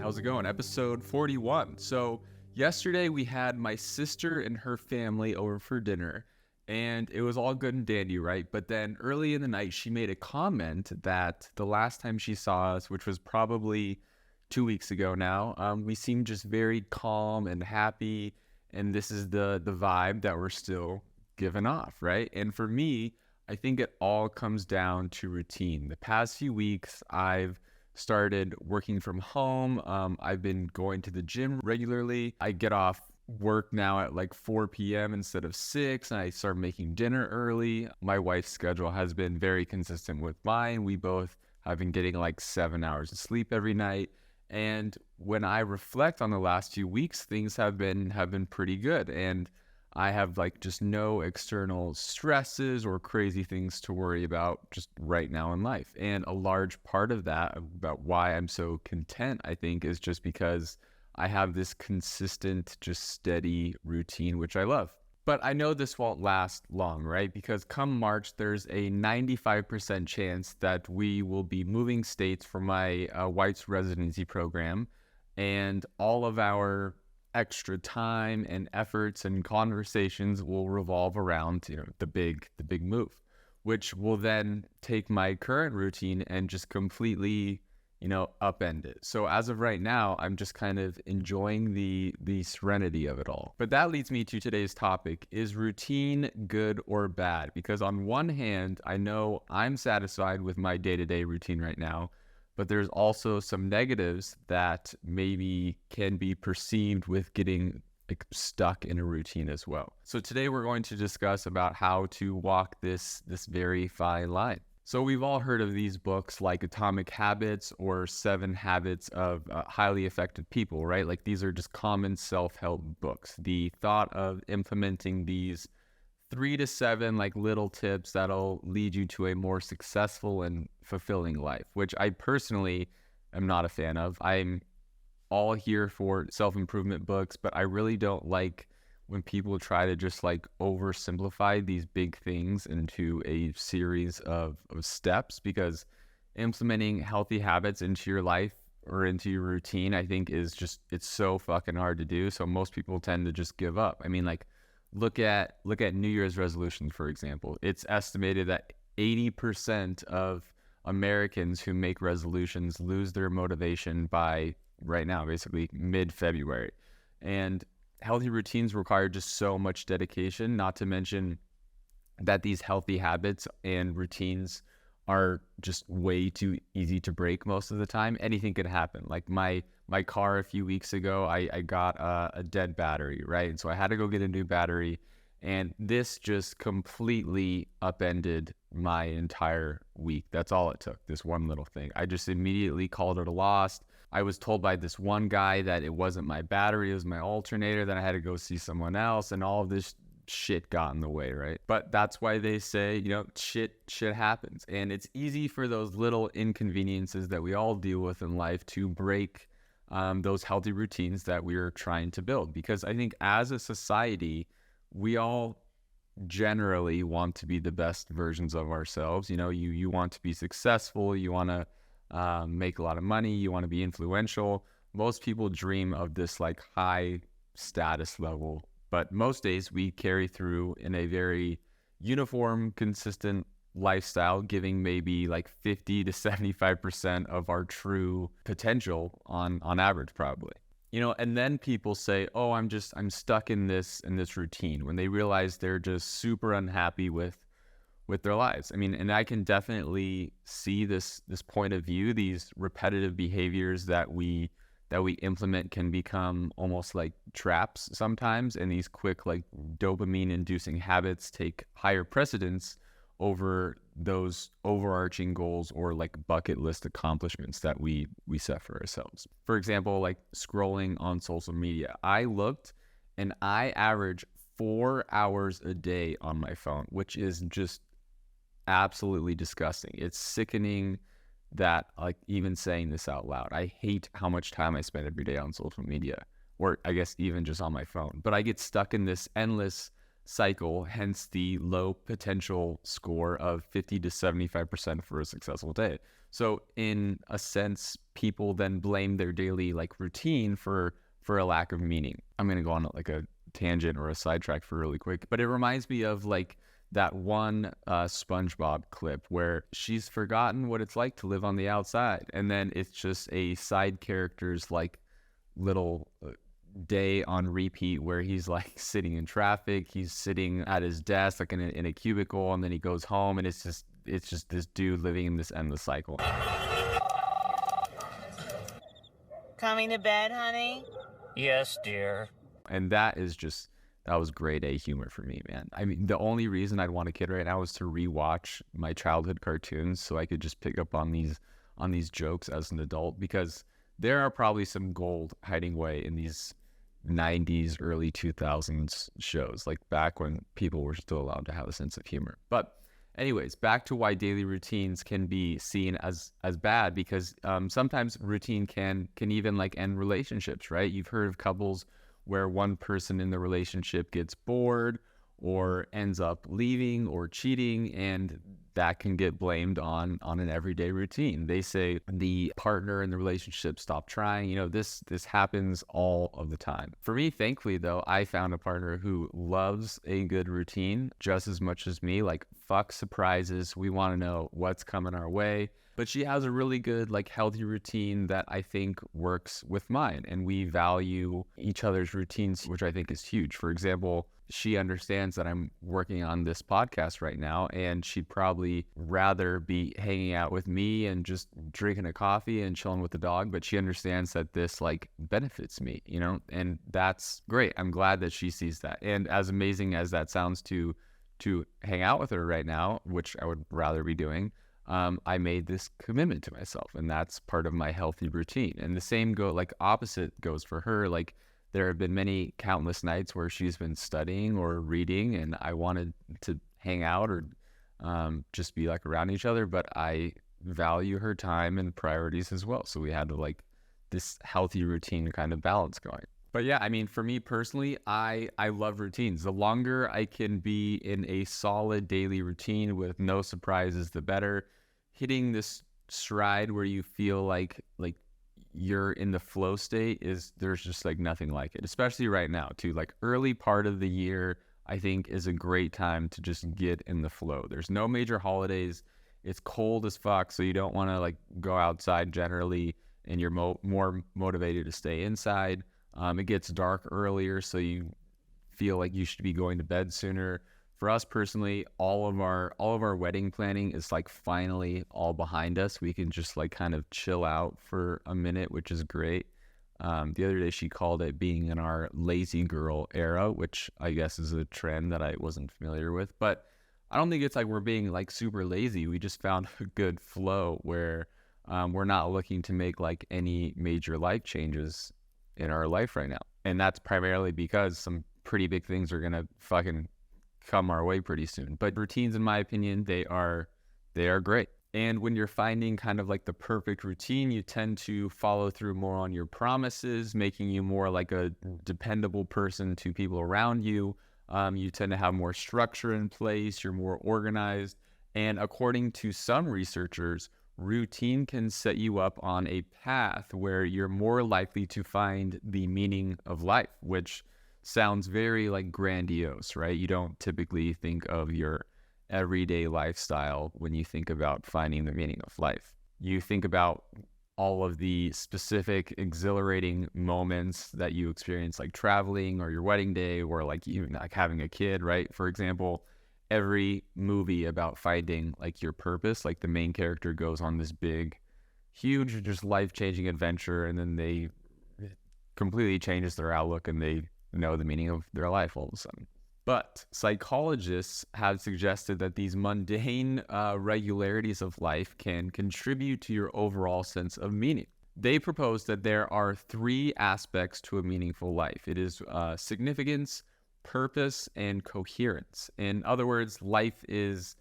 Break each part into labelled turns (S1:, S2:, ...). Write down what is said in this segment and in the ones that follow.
S1: How's it going? Episode 41. So, yesterday we had my sister and her family over for dinner, and it was all good and dandy, right? But then early in the night, she made a comment that the last time she saw us, which was probably 2 weeks ago now, we seemed just very calm and happy, and this is the vibe that we're still giving off, right? And for me, I think it all comes down to routine. The past few weeks, I've started working from home. I've been going to the gym regularly. I get off work now at like 4 p.m. instead of 6, and I start making dinner early. My wife's schedule has been very consistent with mine. We both have been getting like 7 hours of sleep every night. And when I reflect on the last few weeks, things have been pretty good. And I have like just no external stresses or crazy things to worry about just right now in life. And a large part of that, about why I'm so content, I think, is just because I have this consistent, just steady routine, which I love. But I know this won't last long, right? Because come March, there's a 95% chance that we will be moving states for my wife's residency program. And all of our extra time and efforts and conversations will revolve around the big move, which will then take my current routine and just completely upend it. So as of right now, I'm just kind of enjoying the serenity of it all. But that leads me to today's topic: is routine good or bad? Because on one hand, I know I'm satisfied with my day-to-day routine right now, but there's also some negatives that maybe can be perceived with getting stuck in a routine as well. So today we're going to discuss about how to walk this very fine line. So we've all heard of these books like Atomic Habits or 7 Habits of Highly Effective People, right? Like these are just common self-help books. The thought of implementing these 3 to 7 like little tips that'll lead you to a more successful and fulfilling life, which I personally am not a fan of. I'm all here for self-improvement books, but I really don't like when people try to just like oversimplify these big things into a series of steps, because implementing healthy habits into your life or into your routine, I think it's so fucking hard to do. So most people tend to just give up. I mean, like, Look at New Year's resolutions, for example. It's estimated that 80% of Americans who make resolutions lose their motivation by right now, basically mid-February. And healthy routines require just so much dedication, not to mention that these healthy habits and routines are just way too easy to break most of the time. Anything could happen. Like my car a few weeks ago, I got a dead battery, right? And so I had to go get a new battery. And this just completely upended my entire week. That's all it took, this one little thing. I just immediately called it a loss. I was told by this one guy that it wasn't my battery, it was my alternator. Then I had to go see someone else, and all of this shit got in the way, right? But that's why they say, shit happens. And it's easy for those little inconveniences that we all deal with in life to break those healthy routines that we're trying to build. Because I think as a society, we all generally want to be the best versions of ourselves. You want to be successful, you want to make a lot of money, you want to be influential. Most people dream of this like high status level, but most days we carry through in a very uniform, consistent lifestyle, giving maybe like 50 to 75% of our true potential on average, probably. And then people say, oh, I'm stuck in this routine, when they realize they're just super unhappy with their lives. I mean, and I can definitely see this point of view. These repetitive behaviors that we implement can become almost like traps sometimes, and these quick like dopamine inducing habits take higher precedence over those overarching goals or like bucket list accomplishments that we set for ourselves. For example, like scrolling on social media. I looked and I average 4 hours a day on my phone, which is just absolutely disgusting. It's sickening that like even saying this out loud. I hate how much time I spend every day on social media, or I guess even just on my phone. But I get stuck in this endless cycle, hence the low potential score of 50 to 75% for a successful day. So in a sense, people then blame their daily like routine for a lack of meaning. I'm going to go on like a tangent or a sidetrack for really quick, but it reminds me of like that one SpongeBob clip where she's forgotten what it's like to live on the outside. And then it's just a side character's like little day on repeat where he's like sitting in traffic, he's sitting at his desk like in a cubicle, and then he goes home, and it's just this dude living in this endless cycle.
S2: Coming to bed, honey?
S3: Yes, dear.
S1: And that was grade A humor for me, man. I mean, the only reason I'd want a kid right now is to rewatch my childhood cartoons so I could just pick up on these jokes as an adult, because there are probably some gold hiding away in these 90s, early 2000s shows, like back when people were still allowed to have a sense of humor. But anyways, back to why daily routines can be seen as bad, because sometimes routine can even like end relationships, right? You've heard of couples where one person in the relationship gets bored or ends up leaving or cheating, and that can get blamed on an everyday routine. They say the partner in the relationship stopped trying. This happens all of the time. For me, thankfully though, I found a partner who loves a good routine just as much as me. Like, fuck surprises. We want to know what's coming our way. But she has a really good, like, healthy routine that I think works with mine. And we value each other's routines, which I think is huge. For example, she understands that I'm working on this podcast right now, and she'd probably rather be hanging out with me and just drinking a coffee and chilling with the dog. But she understands that this like benefits me, and that's great. I'm glad that she sees that. And as amazing as that sounds to hang out with her right now, which I would rather be doing, I made this commitment to myself, and that's part of my healthy routine. And the same opposite goes for her. Like, there have been many countless nights where she's been studying or reading, and I wanted to hang out or just be like around each other, but I value her time and priorities as well. So we had to like this healthy routine kind of balance going. But yeah, I mean, for me personally, I love routines. The longer I can be in a solid daily routine with no surprises, the better. Hitting this stride where you feel like you're in the flow state there's just like nothing like it, especially right now too. Like, early part of the year, I think, is a great time to just get in the flow. There's no major holidays. It's cold as fuck, so you don't want to like go outside generally, and you're more motivated to stay inside. It gets dark earlier, so you feel like you should be going to bed sooner. For us personally, all of our wedding planning is like finally all behind us. We can just like kind of chill out for a minute, which is great. The other day she called it being in our lazy girl era, which I guess is a trend that I wasn't familiar with. But I don't think it's like we're being like super lazy. We just found a good flow where we're not looking to make like any major life changes in our life right now. And that's primarily because some pretty big things are gonna fucking come our way pretty soon. But routines, in my opinion, they are great. And when you're finding kind of like the perfect routine, you tend to follow through more on your promises, making you more like a dependable person to people around you. You tend to have more structure in place, you're more organized. And according to some researchers, routine can set you up on a path where you're more likely to find the meaning of life, which sounds very like grandiose, right? You don't typically think of your everyday lifestyle when you think about finding the meaning of life. You think about all of the specific exhilarating moments that you experience, like traveling or your wedding day, or like even like having a kid, right? For example, every movie about finding like your purpose, like the main character goes on this big, huge, just life-changing adventure, and then they completely changes their outlook and they know the meaning of their life all of a sudden. But psychologists have suggested that these mundane regularities of life can contribute to your overall sense of meaning. They propose that there are 3 aspects to a meaningful life. It is significance, purpose, and coherence. In other words, life is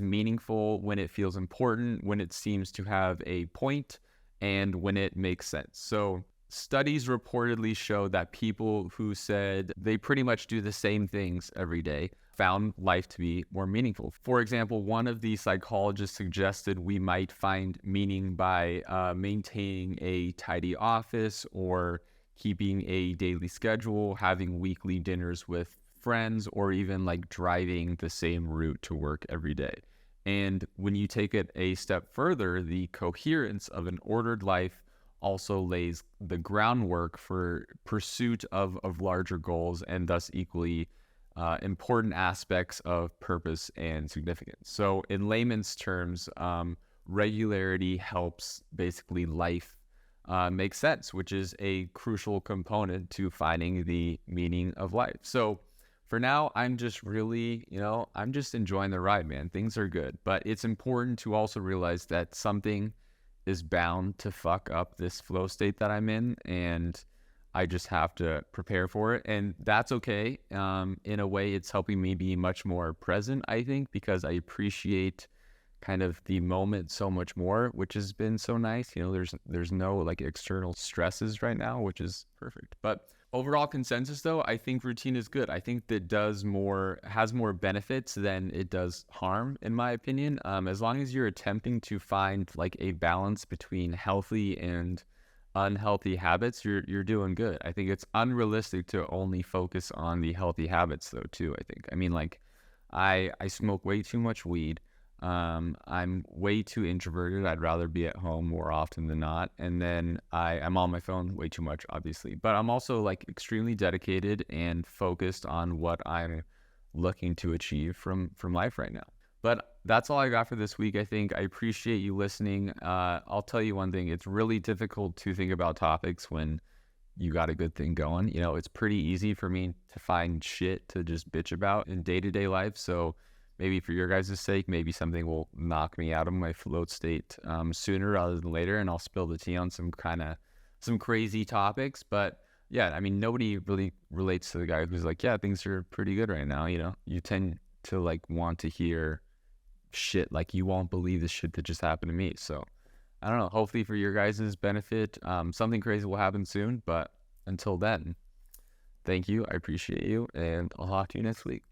S1: meaningful when it feels important, when it seems to have a point, and when it makes sense. So studies reportedly show that people who said they pretty much do the same things every day found life to be more meaningful. For example, one of the psychologists suggested we might find meaning by maintaining a tidy office or keeping a daily schedule, having weekly dinners with friends, or even like driving the same route to work every day. And when you take it a step further, the coherence of an ordered life also lays the groundwork for pursuit of larger goals and thus equally important aspects of purpose and significance. So in layman's terms, regularity helps basically life make sense, which is a crucial component to finding the meaning of life. So for now, I'm just really, I'm just enjoying the ride, man. Things are good, but it's important to also realize that something is bound to fuck up this flow state that I'm in, and I just have to prepare for it, and that's okay. In a way, it's helping me be much more present, I think, because I appreciate kind of the moment so much more, which has been so nice. There's no like external stresses right now, which is perfect. But overall consensus, though, I think routine is good. I think that has more benefits than it does harm, in my opinion. As long as you're attempting to find like a balance between healthy and unhealthy habits, you're doing good. I think it's unrealistic to only focus on the healthy habits, though, too. I think. I mean, like, I smoke way too much weed. I'm way too introverted. I'd rather be at home more often than not. And then I'm on my phone way too much, obviously. But I'm also like extremely dedicated and focused on what I'm looking to achieve from life right now. But that's all I got for this week. I think I appreciate you listening. I'll tell you one thing. It's really difficult to think about topics when you got a good thing going. It's pretty easy for me to find shit to just bitch about in day-to-day life. So maybe for your guys' sake, maybe something will knock me out of my float state sooner rather than later, and I'll spill the tea on some crazy topics. But yeah, I mean, nobody really relates to the guy who's like, yeah, things are pretty good right now. You tend to like want to hear shit like you won't believe the shit that just happened to me. So I don't know. Hopefully for your guys' benefit, something crazy will happen soon. But until then, thank you. I appreciate you, and I'll talk to you next week.